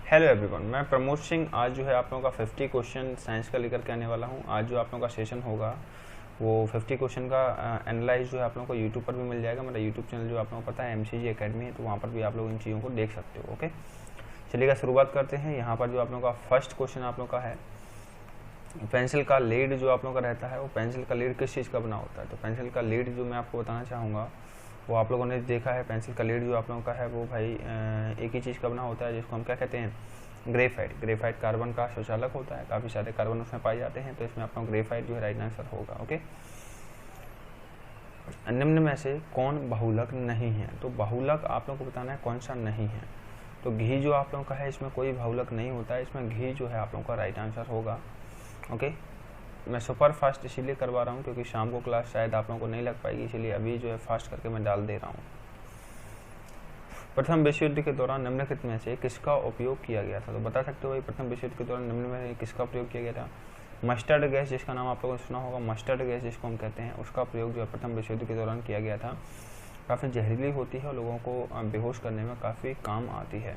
Hello everyone, मैं प्रमोद सिंह आज जो है आप लोगों का 50 क्वेश्चन साइंस का लेकर के आने वाला हूँ। आज जो आप लोगों का सेशन होगा वो 50 क्वेश्चन का एनालाइज जो है आप लोगों को यूट्यूब पर भी मिल जाएगा। मेरा यूट्यूब चैनल जो आप लोगों को पता है MCG अकेडमी है, तो वहाँ पर भी आप लोग इन चीज़ों को देख सकते हो। ओके, चलिएगा शुरुआत करते हैं। यहाँ पर जो आप लोगों का फर्स्ट क्वेश्चन आप लोगों का है, पेंसिल का लीड जो आप लोगों का रहता है वो पेंसिल का लीड किस चीज़ का बना होता है। तो पेंसिल का लीड जो मैं आपको बताना चाहूँगा वो आप लोगों ने देखा है, पेंसिल का लीड जो आप लोगों का है वो भाई एक ही चीज़ का बना होता है, जिसको हम क्या कहते हैं, ग्रेफाइट। ग्रेफाइट कार्बन का शोषालक होता है, काफ़ी सारे कार्बन उसमें पाए जाते हैं, तो इसमें आपका ग्रेफाइट जो है राइट आंसर होगा। ओके, निम्न में से कौन बहुलक नहीं है। तो बहुलक आप लोगों को बताना है कौन सा नहीं है। तो घी जो आप लोगों का है इसमें कोई बहुलक नहीं होता है, इसमें घी जो है आप लोगों का राइट आंसर होगा। ओके, मैं सुपर फास्ट इसीलिए करवा रहा हूँ क्योंकि शाम को क्लास शायद आप लोगों को नहीं लग पाएगी, इसीलिए अभी जो है फास्ट करके मैं डाल दे रहा हूँ। प्रथम विश्व युद्ध के दौरान निम्नलिखित में से किसका उपयोग किया गया था। तो बता सकते हो भाई प्रथम विश्व युद्ध के दौरान निम्न में किसका प्रयोग किया गया था। मस्टर्ड गैस, जिसका नाम आप लोगों ने सुना होगा, मस्टर्ड गैस जिसको हम कहते हैं, उसका प्रयोग जो है प्रथम विश्व युद्ध के दौरान किया गया था। काफ़ी जहरीली होती है और लोगों को बेहोश करने में काफ़ी काम आती है।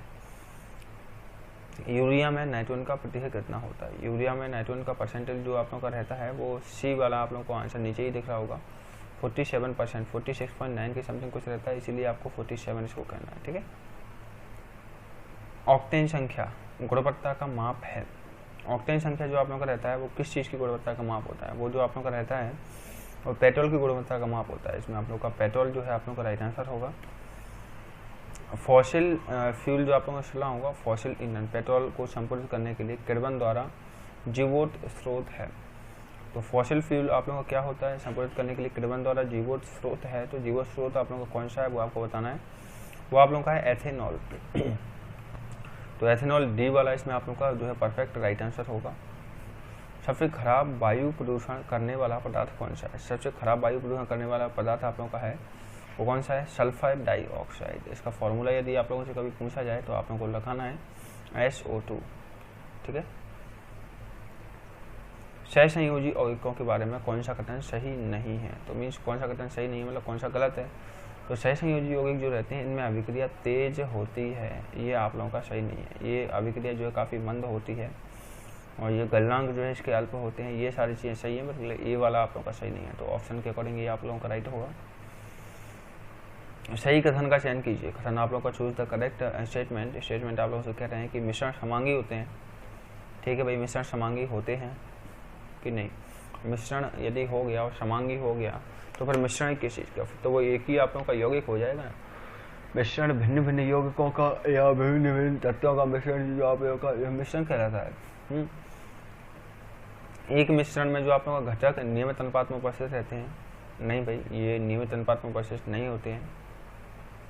यूरिया में नाइट्रोजन का प्रतिशत कितना होता है। यूरिया में नाइट्रोजन का परसेंटेज जो आप लोगों का रहता है वो सी वाला आप लोगों को आंसर नीचे ही दिख रहा होगा, 47%, 46.9 के समथिंग कुछ रहता है, इसीलिए आपको 47 इसको कहना है। ठीक है, ऑक्टेन संख्या गुणवत्ता का माप है। ऑक्टेन संख्या जो आप लोगों का रहता है वो किस चीज़ की गुणवत्ता का माप होता है। वो जो आप लोगों का रहता है वो पेट्रोल की गुणवत्ता का माप होता है। इसमें आप लोग का पेट्रोल जो है आप लोगों का राइट आंसर होगा। फॉसिल फ्यूल जो आप लोगों को सुना होगा, फॉसिल ईंधन, पेट्रोल को संपूर्णित करने के लिए कार्बन द्वारा जीवोत स्रोत है। तो फॉसिल फ्यूल आप लोगों का क्या होता है, संपूर्णित करने के लिए कार्बन द्वारा जीवोत स्रोत है। तो जीवोत स्रोत आप लोगों का कौन सा है वो आपको बताना है। वो आप लोगों का है एथेनॉल। तो एथेनॉल डी वाला इसमें आप लोगों का जो है परफेक्ट राइट आंसर होगा। सबसे खराब वायु प्रदूषण करने वाला पदार्थ कौन सा है। सबसे खराब वायु प्रदूषण करने वाला पदार्थ आप लोगों का है वो कौन सा है, सल्फर डाइऑक्साइड। इसका फॉर्मूला यदि आप लोगों से कभी पूछा जाए तो आप लोगों को लगाना है SO2। ठीक है, सहसंयोजी यौगिकों के बारे में कौन सा कथन सही नहीं है। तो मीन्स कौन सा कथन सही नहीं है मतलब कौन सा गलत है। तो सहसंयोजी यौगिक जो रहते हैं इनमें अभिक्रिया तेज होती है, ये आप लोगों का सही नहीं है। ये अभिक्रिया जो है काफ़ी मंद होती है और ये गलनांक जो है इसके अल्प होते हैं। ये सारी चीज़ें सही है, मतलब ये वाला आप लोगों का सही नहीं है। तो ऑप्शन के अकॉर्डिंग ये आप लोगों का राइट होगा। सही कथन का चयन कीजिए। कथन आप लोगों का choose the correct statement. Statement आप लोगों से कह रहे हैं कि मिश्रण समांगी होते हैं। ठीक है भाई, मिश्रण समांगी होते हैं कि नहीं। मिश्रण यदि हो गया और समांगी हो गया तो फिर मिश्रण किस चीज़ का, तो वो एक ही आप लोगों का यौगिक हो जाएगा ना। मिश्रण भिन्न भिन्न यौगिकों का या विभिन्न विभिन्न तत्वों का मिश्रण जो आप लोगों का मिश्रण कहलाता है। एक मिश्रण में जो आप लोगों का घटक नियमित अनुपात में उपस्थित रहते हैं, नहीं भाई ये नियमित अनुपात में उपस्थित नहीं होते हैं,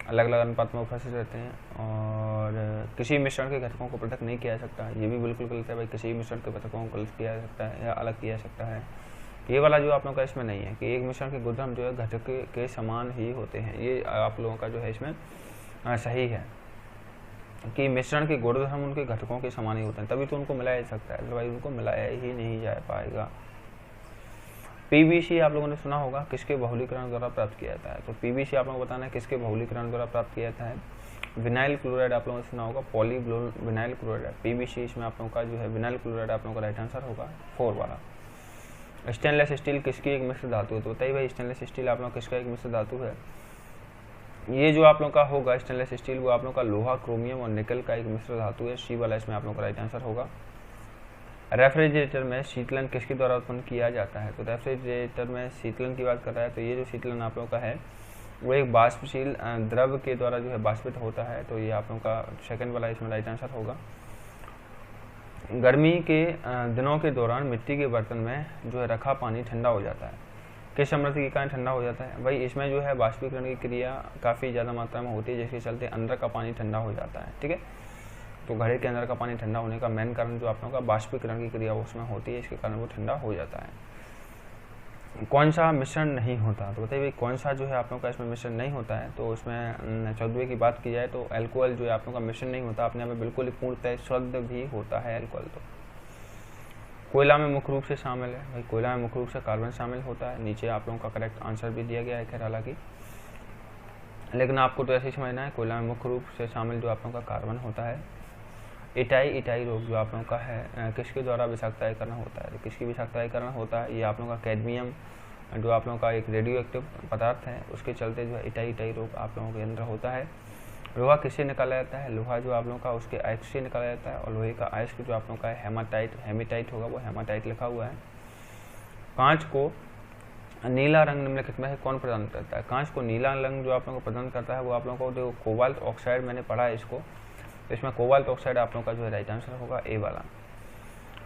अलग अलग अनुपात में उपस्थित रहते हैं। और किसी मिश्रण के घटकों को पृथक नहीं किया जा सकता, ये भी बिल्कुल गलत है भाई। किसी मिश्रण के घटकों को गलत किया जा सकता है या अलग किया जा सकता है, ये वाला जो आप लोगों का इसमें नहीं है कि एक मिश्रण के गुणधर्म जो है घटक के समान ही होते हैं। ये आप लोगों का जो है इसमें सही है कि मिश्रण के गुणधर्म उनके घटकों के समान ही होते हैं, तभी तो उनको मिलाया जा सकता है, अदरवाइज उनको मिलाया ही नहीं जा पाएगा। PVC आप लोगों ने सुना होगा, किसके बहुलीकरण द्वारा प्राप्त किया जाता है। तो PVC आप लोगों को बताना है किसके बहुलीकरण द्वारा प्राप्त किया जाता है। विनाइल क्लोराइड आप लोगों ने सुना होगा, पॉली विनाइल क्लोराइड। PVC इसमें आप लोगों का जो है विनाइल क्लोराइड आप लोगों का राइट आंसर होगा 4 वाला। स्टेनलेस स्टील किसकी एक मिश्र धातु है। तो बताइए भाई स्टेनलेस स्टील आप लोग किसका एक मिश्र धातु है। ये जो आप लोग का होगा स्टेनलेस स्टील वो आप लोग का लोहा, क्रोमियम और निकल का एक मिश्र धातु है, C वाला इसमें आप लोग का राइट आंसर होगा। रेफ्रिजरेटर में शीतलन किसके द्वारा उत्पन्न किया जाता है। तो रेफ्रिजरेटर में शीतलन की बात कर रहा है, तो ये जो शीतलन आप लोग का है वो एक बाष्पशील द्रव के द्वारा जो है बाष्पित होता है, तो ये आप लोग का सेकंड वाला इसमें राइट आंसर होगा। गर्मी के दिनों के दौरान मिट्टी के बर्तन में जो है रखा पानी ठंडा हो जाता है, किस समृद्धि के कारण ठंडा हो जाता है। भाई इसमें जो है बाष्पीकरण की क्रिया काफ़ी ज़्यादा मात्रा में होती है, जिसके चलते अंदर का पानी ठंडा हो जाता है। ठीक है, तो घड़े के अंदर का पानी ठंडा होने का मेन कारण जो आप लोगों का बाष्पीकरण की क्रिया उसमें होती है, इसके कारण वो ठंडा हो जाता है। कौन सा मिश्रण नहीं होता। तो बताइए कौन सा जो है आप लोगों का इसमें मिश्रण नहीं होता है। तो उसमें 14वें की बात की जाए तो एल्कोहल जो है आप लोगों का मिश्रण नहीं होता, अपने आप में बिल्कुल ही पूर्णतः शुद्ध भी होता है एल्कोहल। तो कोयला में मुख्य रूप से शामिल है, भाई कोयला में मुख्य रूप से कार्बन शामिल होता है। नीचे आप लोगों का करेक्ट आंसर भी दिया गया है खैर हालांकि, लेकिन आपको तो ऐसे ही समझना है कोयला में मुख्य रूप से शामिल जो आप लोगों का कार्बन होता है। इटाई रोग जो आप लोगों का है किसके द्वारा विषाक्तायीकरण होता है, तो किसकी विषाक्तायीकरण होता है, ये आप लोगों का कैडमियम जो आप लोगों का एक रेडियो एक्टिव पदार्थ है उसके चलते जो है इटाई रोग आप लोगों के अंदर होता है। लोहा किससे निकाला जाता है, लोहा जो आप लोगों का उसके आयस्क से निकाला जाता है, और लोहे का आयस्क जो आप लोगों का है हेमाटाइट होगा, वो हेमाटाइट लिखा हुआ है। कांच को नीला रंग निम्नलिखित में से कौन प्रदान करता है, कांच को नीला रंग जो आप लोगों को प्रदान करता है वो आप लोगों को देखो कोबाल्ट ऑक्साइड, मैंने पढ़ा है इसको, तो इसमें कोबाल्ट ऑक्साइड आप लोगों का जो है राइट आंसर होगा ए वाला।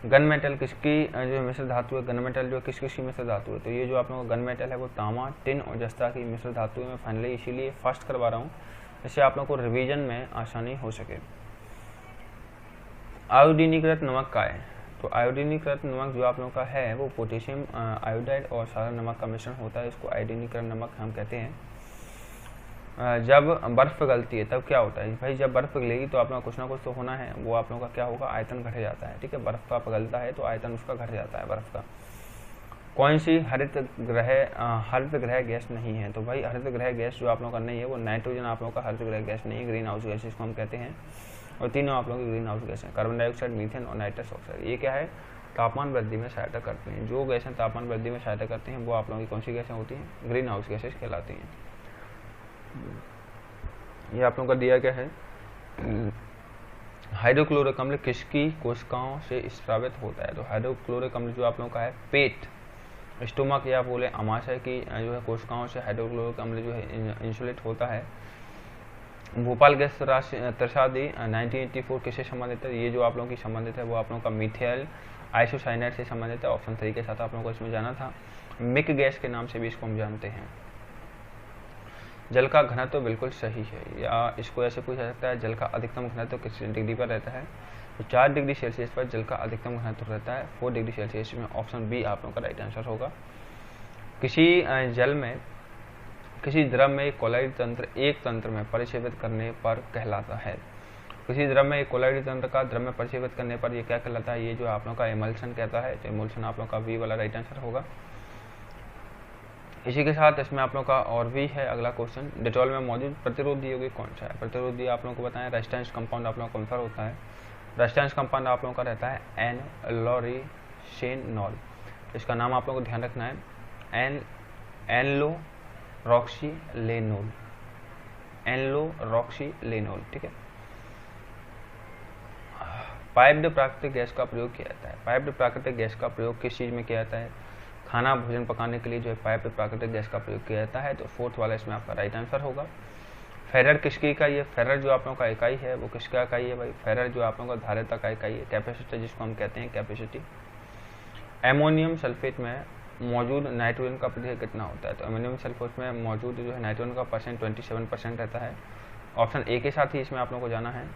गन मेटल किसकी जो मिश्र धातु है, गन मेटल जो किस किसकी मिश्र धातु है, तो ये जो आप लोगों का गन मेटल है वो तांबा, टिन और जस्ता की मिश्र धातु है। मैं फाइनली इसीलिए फर्स्ट करवा रहा हूँ, इससे आप लोगों को रिवीजन में आसानी हो सके। आयोडीनीकृत नमक का है, तो आयोडीनीकृत नमक जो आप लोगों का है वो पोटेशियम आयोडाइड और साधारण नमक का मिश्रण होता है, इसको आयोडीनीकृत नमक हम कहते हैं। जब बर्फ़ पिघलती है तब क्या होता है भाई, जब बर्फ़ पिघलेगी तो आप लोगों का कुछ ना कुछ तो होना है, वो आप लोगों का क्या होगा, आयतन घट जाता है। ठीक है, बर्फ़ का पिघलता है तो आयतन उसका घट जाता है बर्फ़ का। कौन सी हरित ग्रह गैस नहीं है, तो भाई हरित ग्रह गैस जो आप लोगों का नहीं है वो नाइट्रोजन आप लोगों का हरित ग्रह गैस नहीं है, ग्रीन हाउस गैस इसको हम कहते हैं। और तीनों आप लोगों की ग्रीन हाउस गैस हैं, कार्बन डाइऑक्साइड, मीथेन और नाइट्रस ऑक्साइड। ये क्या है, तापमान वृद्धि में सहायता करते हैं। जो गैसें तापमान वृद्धि में सहायता करती हैं वो आप लोगों की कौन सी गैसें होती हैं, ग्रीन हाउस गैसेस कहलाती हैं। ये आप लोगों का दिया क्या है, हाइड्रोक्लोरिक अम्ल किसकी कोशिकाओं से स्रावित होता है, तो हाइड्रोक्लोरिक अम्ल जो आप लोगों का है पेट, स्टोमक या बोले आमाशय की जो है कोशिकाओं से हाइड्रोक्लोरिक अम्ल जो है इंसुलेट होता है। भोपाल गैस त्रासदी 1984 किससे संबंधित है, ये जो आप लोगों की संबंधित है वो आप लोगों का मिथाइल आइसोसाइनाइड से संबंधित है। ऑप्शन 3 के साथ आप लोगों को इसमें जाना था। मिक गैस के नाम से भी इसको हम जानते हैं। जल का घनत्व तो बिल्कुल सही है, या इसको ऐसे पूछा सकता है, जल का अधिकतम घनत्व किस डिग्री पर रहता है, तो 4 डिग्री सेल्सियस पर जल का अधिकतम घनत्व रहता है, 4 डिग्री सेल्सियस में। ऑप्शन बी आप लोगों का राइट आंसर होगा। किसी जल में किसी द्रव में एक कोलाइड तंत्र एक तंत्र में परिक्षेपित करने पर कहलाता है, किसी द्रव में एक कोलाइड तंत्र का द्रव में परिक्षेपित करने पर ये क्या कहलाता है, ये जो आप लोगों का एमल्शन कहता है, तो एमल्शन आप लोगों का बी वाला राइट आंसर होगा। इसी के साथ इसमें आप लोगों का और भी है अगला क्वेश्चन, डेटॉल में मौजूद प्रतिरोधी यौगिक कौन सा है, प्रतिरोधी आप लोगों को बताएं, रेजिस्टेंस कंपाउंड आप लोगों को कौन सा होता है, रेजिस्टेंस कंपाउंड आप लोगों का रहता है एन-लोरीशेनॉल। इसका नाम आप लोगों को ध्यान रखना है, एनलोरॉक्सीलेनोल, एनलोरॉक्सीलेनोल। ठीक है। पाइप्ड प्राकृतिक गैस का प्रयोग किया जाता है, पाइप्ड प्राकृतिक गैस का प्रयोग किस चीज़ में किया जाता है, खाना भोजन पकाने के लिए जो है पाइप्ड प्राकृतिक गैस का प्रयोग किया जाता है, तो 4th वाला इसमें आपका राइट आंसर होगा। फेरर किसकी इकाई है, फेरर जो आप लोगों का इकाई है वो किसका इकाई है भाई, फेरर जो आप लोगों का धारिता का इकाई है, कैपेसिटी जिसको हम कहते हैं कैपेसिटी। एमोनियम सल्फेट में मौजूद नाइट्रोजन का प्रतिशत कितना होता है, तो एमोनियम सल्फेट में मौजूद जो है नाइट्रोजन का परसेंट 27% रहता है। ऑप्शन ए के साथ ही इसमें आप लोगों को जाना है।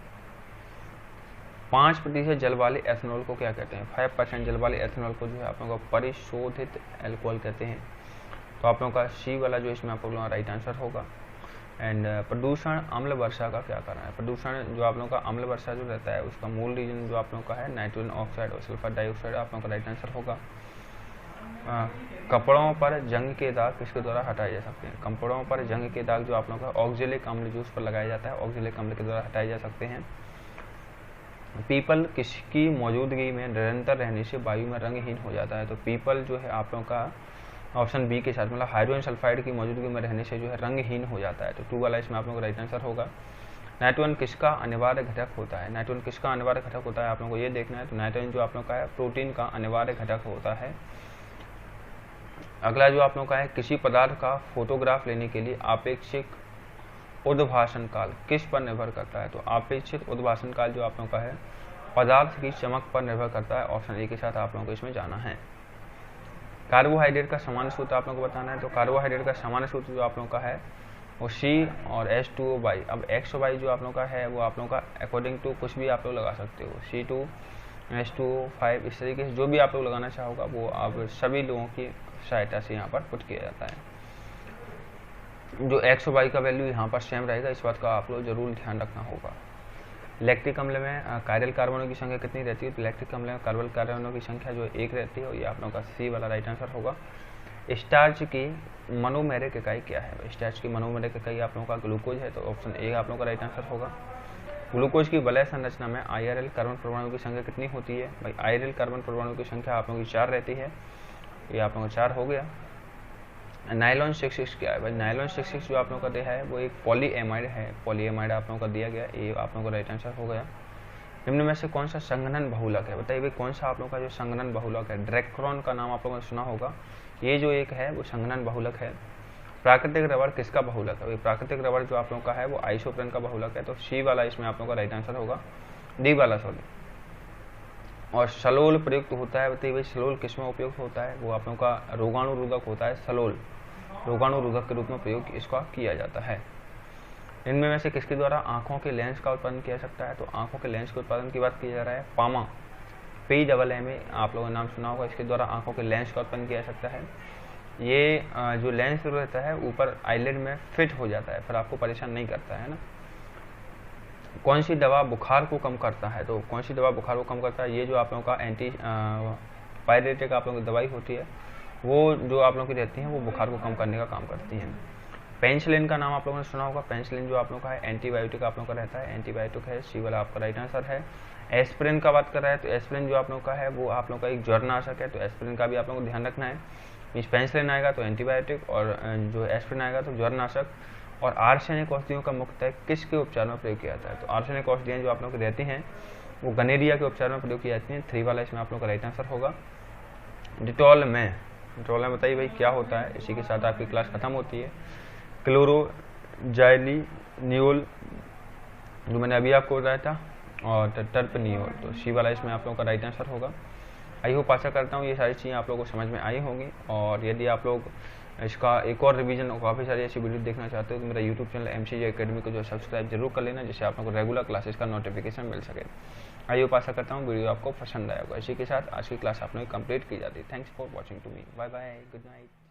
5% जल वाले एथेनॉल को क्या कहते हैं, 5% जल वाले एथेनॉल को जो है आप लोगों का परिशोधित एल्कोहल कहते हैं, तो आप लोगों का सी वाला जो इसमें आप लोगों का राइट आंसर होगा। एंड प्रदूषण अम्ल वर्षा का क्या कारण है, प्रदूषण जो आप लोगों का अम्ल वर्षा जो रहता है उसका मूल रीजन जो आप लोगों का है नाइट्रोजन ऑक्साइड और सल्फर डाइऑक्साइड, आप लोगों का राइट आंसर होगा। कपड़ों पर जंग के दाग किसके द्वारा हटाए जा सकते हैं, कपड़ों पर जंग के दाग जो आप लोगों का ऑक्जेलिक अम्ल जूस पर लगाया जाता है, ऑक्जेलिक अम्ल के द्वारा हटाए जा सकते हैं। पीपल किसकी मौजूदगी में निरंतर रहने से वायु में रंगहीन हो जाता है, तो पीपल जो है आप लोगों का ऑप्शन बी के साथ मतलब हाइड्रोजन सल्फाइड की मौजूदगी में रहने से जो है रंगहीन हो जाता है, तो 2 वाला इसमें आप लोगों का राइट आंसर होगा। नाइट्रोजन किसका अनिवार्य घटक होता है, नाइट्रोजन किसका अनिवार्य घटक होता है आप लोगों को ये देखना है, तो नाइट्रोजन जो आप लोगों का है प्रोटीन का अनिवार्य घटक होता है। अगला जो आप लोगों का है, किसी पदार्थ का फोटोग्राफ लेने के लिए आपेक्षिक उद्भाषण काल किस पर निर्भर करता है, तो आपेक्षिक उद्भाषण काल जो आप लोगों का है पदार्थ की चमक पर निर्भर करता है। ऑप्शन ए के साथ आप लोगों को इसमें जाना है। कार्बोहाइड्रेट का सामान्य सूत्र आप लोगों को बताना है, तो कार्बोहाइड्रेट का सामान्य सूत्र जो आप लोगों का है वो C और H2O/। अब X/Y जो आप लोगों का है वो आप लोगों का अकॉर्डिंग टू कुछ भी आप लोग लगा सकते हो, C2H2O5 इस तरीके से जो भी आप लोग लगाना चाहोगा वो आप सभी लोगों की सहायता से यहाँ पर पुट किया जाता है। जो X और Y का वैल्यू यहाँ पर सेम रहेगा, इस बात का आप लोग जरूर ध्यान रखना होगा। लैक्टिक अम्ल में कायरल कार्बनों की संख्या कितनी रहती है, तो लैक्टिक अम्ल में कार्बल कार्बनों की संख्या जो 1 रहती है, और ये आप लोगों का सी वाला राइट आंसर होगा। स्टार्च की मनोमेरिक इकाई क्या है, स्टार्च की मनोमेरिक इकाई आप लोगों का ग्लूकोज है, तो ऑप्शन ए आप लोगों का राइट आंसर होगा। ग्लूकोज की वलय संरचना में IRL कार्बन परमाणु की संख्या कितनी होती है? भाई IRL कार्बन परमाणु की संख्या आप लोगों की 4 रहती है, ये आप लोगों का 4 हो गया। नाइलॉन 66 क्या है? भाई नाइलॉन 66 जो आप लोगों का दिया है वो एक पॉलीएमाइड है, पॉलीएमाइड आप लोगों का दिया गया, ये आप लोगों का राइट आंसर हो गया। निम्न में से कौन सा संघनन बहुलक है? बताइए भाई कौन सा आप लोगों का जो संघनन बहुलक है? ड्रैक्रॉन का नाम आप लोगों ने सुना होगा, ये जो एक है वो संघनन बहुलक है। प्राकृतिक रबड़ किसका बहुलक है? प्राकृतिक रबड़ जो आप लोगों का है वो आइसोप्रेन का बहुलक है, तो सी वाला इसमें आप लोगों का राइट आंसर होगा, डी वाला सॉरी। और सलोल प्रयुक्त होता है, बताइए भाई सलोल किसमें उपयुक्त होता है? वो आप लोगों का रोगाणुरोधक होता है, सलोल रोगाणुरोधक के रूप में प्रयोग इसका किया जाता है। इनमें में से किसके द्वारा आंखों के लेंस का उत्पादन किया सकता है? तो आंखों के लेंस के उत्पादन की बात की जा रहा है, पामा PAA आप लोगों ने नाम सुना होगा, इसके द्वारा आंखों के लेंस का उत्पन्न किया सकता है। ये जो लेंस रहता है ऊपर आईलिड में फिट हो जाता है, फिर आपको परेशान नहीं करता है ना। कौन सी दवा बुखार को कम करता है? तो कौन सी दवा बुखार को कम करता है? ये जो आप लोगों का एंटी पायरेटिक आप लोगों की दवाई होती है, वो जो आप लोगों की रहती है वो बुखार को कम करने का काम करती हैं। पेनिसिलिन का नाम आप लोगों ने सुना होगा, पेनिसिलिन जो आप लोगों का है एंटीबायोटिक आप लोगों का रहता है, एंटीबायोटिक है, सी वाला आपका राइट आंसर है। एस्पिरिन का बात कर रहा है, तो एस्पिरिन जो आप लोगों का है वो आप लोगों का एक ज्वरनाशक है, तो एस्पिरिन का भी आप लोगों को ध्यान रखना है। मीन्स पेनिसिलिन आएगा तो एंटीबायोटिक और जो एस्पिरिन आएगा तो ज्वरनाशक। और आर्सेनिक औषधियों का मुख्यतः किसके उपचार में प्रयोग किया जाता है? तो आर्सेनिक औषधियाँ जो आप लोगों की रहती हैं वो गनेरिया के उपचार में प्रयोग की जाती हैं, 3 वाला इसमें आप लोगों का राइट आंसर होगा। डिटॉल में बताइए भाई क्या होता है? इसी के साथ आपकी क्लास खत्म होती है। क्लोरोजाइलिनियोल जो मैंने अभी आपको बताया था, और टर्पनियोल, तो सी वाला इसमें आप लोगों का राइट आंसर होगा। आई होप आशा करता हूँ ये सारी चीज़ें आप लोगों को समझ में आई होंगी। और यदि आप लोग इसका एक और रिवीजन और काफ़ी सारी ऐसी वीडियो देखना चाहते हो तो मेरा यूट्यूब चैनल MCG एकेडमी को जो सब्सक्राइब जरूर कर लेना, जिससे आप लोगों को रेगुलर क्लासेस का नोटिफिकेशन मिल सके। आई होप आशा करता हूँ वीडियो आपको पसंद आया होगा। इसी के साथ आज की क्लास आप लोग कंप्लीट की जाती है। Thanks for watching to me, bye bye, good night.